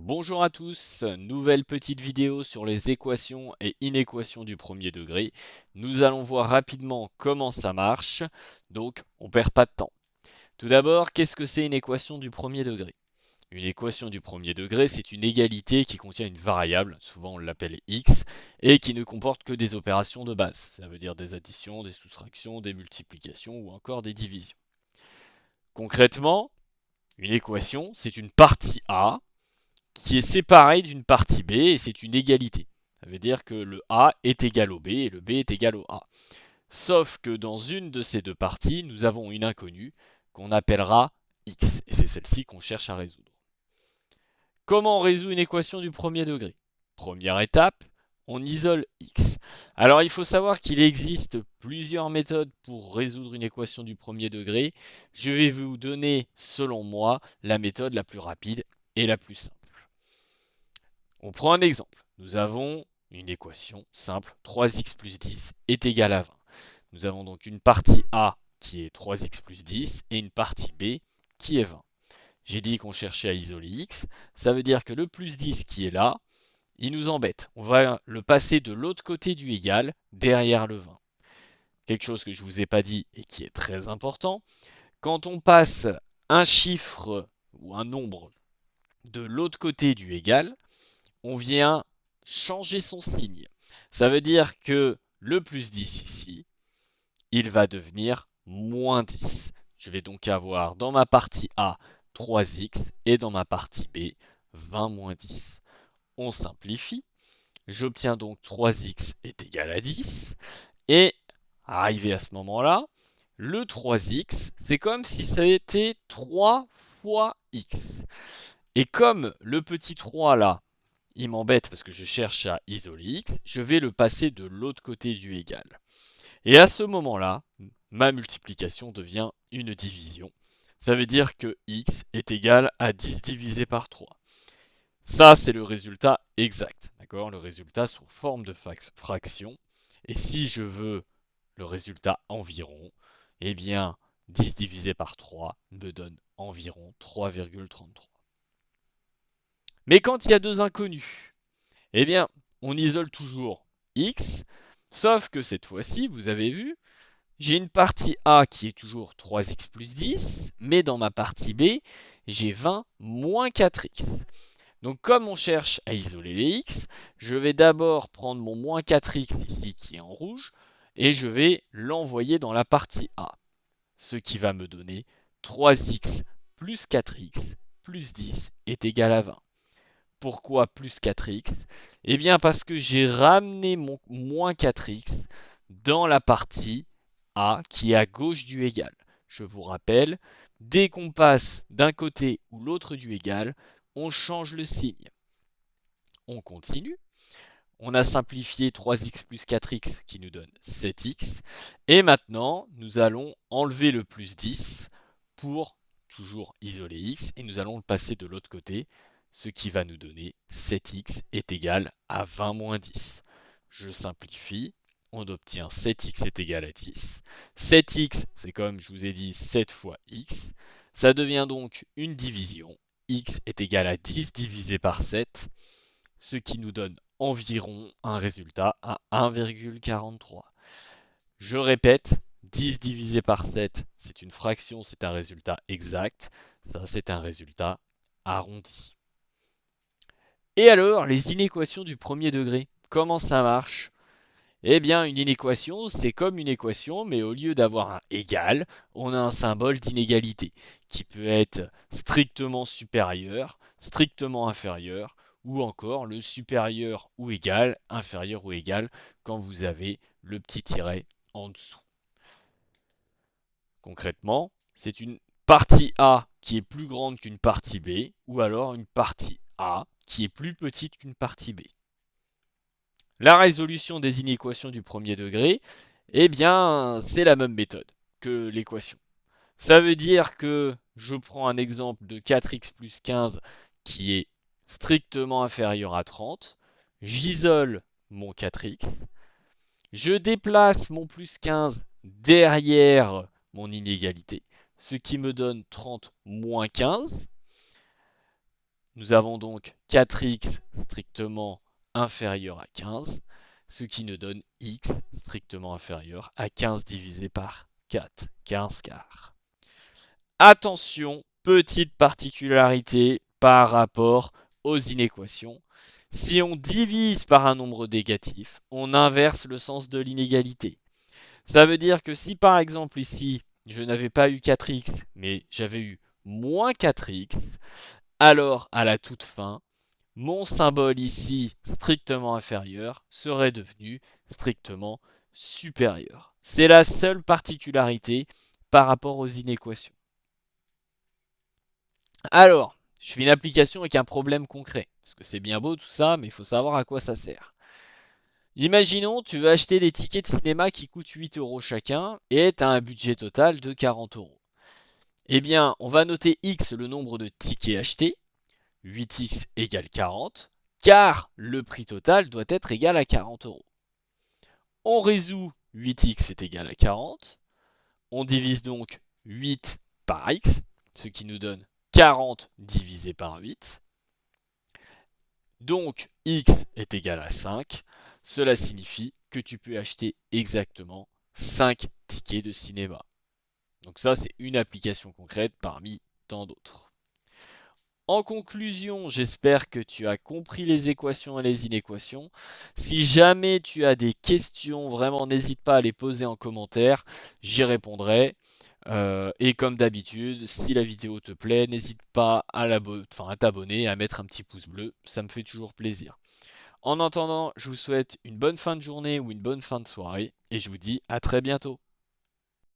Bonjour à tous, nouvelle petite vidéo sur les équations et inéquations du premier degré. Nous allons voir rapidement comment ça marche, donc on perd pas de temps. Tout d'abord, qu'est-ce que c'est une équation du premier degré? Une équation du premier degré, c'est une égalité qui contient une variable, souvent on l'appelle x, et qui ne comporte que des opérations de base. Ça veut dire des additions, des soustractions, des multiplications ou encore des divisions. Concrètement, une équation, c'est une partie A qui est séparé d'une partie B et c'est une égalité. Ça veut dire que le A est égal au B et le B est égal au A. Sauf que dans une de ces deux parties, nous avons une inconnue qu'on appellera x. Et c'est celle-ci qu'on cherche à résoudre. Comment on résout une équation du premier degré? Première étape, on isole x. Alors il faut savoir qu'il existe plusieurs méthodes pour résoudre une équation du premier degré. Je vais vous donner, selon moi, la méthode la plus rapide et la plus simple. On prend un exemple. Nous avons une équation simple, 3x plus 10 est égal à 20. Nous avons donc une partie A qui est 3x plus 10 et une partie B qui est 20. J'ai dit qu'on cherchait à isoler x, ça veut dire que le plus 10 qui est là, il nous embête. On va le passer de l'autre côté du égal, derrière le 20. Quelque chose que je ne vous ai pas dit et qui est très important, quand on passe un chiffre ou un nombre de l'autre côté du égal, on vient changer son signe. Ça veut dire que le plus 10 ici, il va devenir moins 10. Je vais donc avoir dans ma partie A 3x et dans ma partie B 20 moins 10. On simplifie. J'obtiens donc 3x est égal à 10. Et arrivé à ce moment-là, le 3x, c'est comme si ça était 3 fois x. Et comme le petit 3 là, il m'embête parce que je cherche à isoler x, je vais le passer de l'autre côté du égal. Et à ce moment-là, ma multiplication devient une division. Ça veut dire que x est égal à 10 divisé par 3. Ça, c'est le résultat exact, d'accord? Le résultat sous forme de fraction. Et si je veux le résultat environ, eh bien, 10 divisé par 3 me donne environ 3,33. Mais quand il y a deux inconnus, eh bien, on isole toujours x, sauf que cette fois-ci, vous avez vu, j'ai une partie A qui est toujours 3x plus 10, mais dans ma partie B, j'ai 20 moins 4x. Donc comme on cherche à isoler les x, je vais d'abord prendre mon moins 4x ici qui est en rouge, et je vais l'envoyer dans la partie A. Ce qui va me donner 3x plus 4x plus 10 est égal à 20. Pourquoi plus 4x? Eh bien parce que j'ai ramené mon moins 4x dans la partie A qui est à gauche du égal. Je vous rappelle, dès qu'on passe d'un côté ou l'autre du égal, on change le signe. On continue. On a simplifié 3x plus 4x qui nous donne 7x. Et maintenant, nous allons enlever le plus 10 pour toujours isoler x et nous allons le passer de l'autre côté, ce qui va nous donner 7x est égal à 20 moins 10. Je simplifie, on obtient 7x est égal à 10. 7x, c'est comme je vous ai dit 7 fois x. Ça devient donc une division. X est égal à 10 divisé par 7, ce qui nous donne environ un résultat à 1,43. Je répète, 10 divisé par 7, c'est une fraction, c'est un résultat exact. Ça, c'est un résultat arrondi. Et alors, les inéquations du premier degré, comment ça marche? Eh bien, une inéquation, c'est comme une équation, mais au lieu d'avoir un égal, on a un symbole d'inégalité, qui peut être strictement supérieur, strictement inférieur, ou encore le supérieur ou égal, inférieur ou égal, quand vous avez le petit tiret en dessous. Concrètement, c'est une partie A qui est plus grande qu'une partie B, ou alors une partie A qui est plus petite qu'une partie B. La résolution des inéquations du premier degré, eh bien, c'est la même méthode que l'équation. Ça veut dire que je prends un exemple de 4x plus 15 qui est strictement inférieur à 30. J'isole mon 4x. Je déplace mon plus 15 derrière mon inégalité, ce qui me donne 30 moins 15. Nous avons donc 4x strictement inférieur à 15, ce qui nous donne x strictement inférieur à 15 divisé par 4, 15 quarts. Attention, petite particularité par rapport aux inéquations. Si on divise par un nombre négatif, on inverse le sens de l'inégalité. Ça veut dire que si par exemple ici, je n'avais pas eu 4x, mais j'avais eu moins 4x, alors à la toute fin, mon symbole ici, strictement inférieur, serait devenu strictement supérieur. C'est la seule particularité par rapport aux inéquations. Alors, je fais une application avec un problème concret. Parce que c'est bien beau tout ça, mais il faut savoir à quoi ça sert. Imaginons, tu veux acheter des tickets de cinéma qui coûtent 8 euros chacun et tu as un budget total de 40 euros. Eh bien, on va noter X, le nombre de tickets achetés. 8x égale 40, car le prix total doit être égal à 40 euros. On résout 8x est égal à 40. On divise donc 8 par x, ce qui nous donne 40 divisé par 8. Donc x est égal à 5. Cela signifie que tu peux acheter exactement 5 tickets de cinéma. Donc ça, c'est une application concrète parmi tant d'autres. En conclusion, j'espère que tu as compris les équations et les inéquations. Si jamais tu as des questions, vraiment n'hésite pas à les poser en commentaire, j'y répondrai. Et comme d'habitude, si la vidéo te plaît, n'hésite pas à t'abonner, à mettre un petit pouce bleu, ça me fait toujours plaisir. En attendant, je vous souhaite une bonne fin de journée ou une bonne fin de soirée et je vous dis à très bientôt.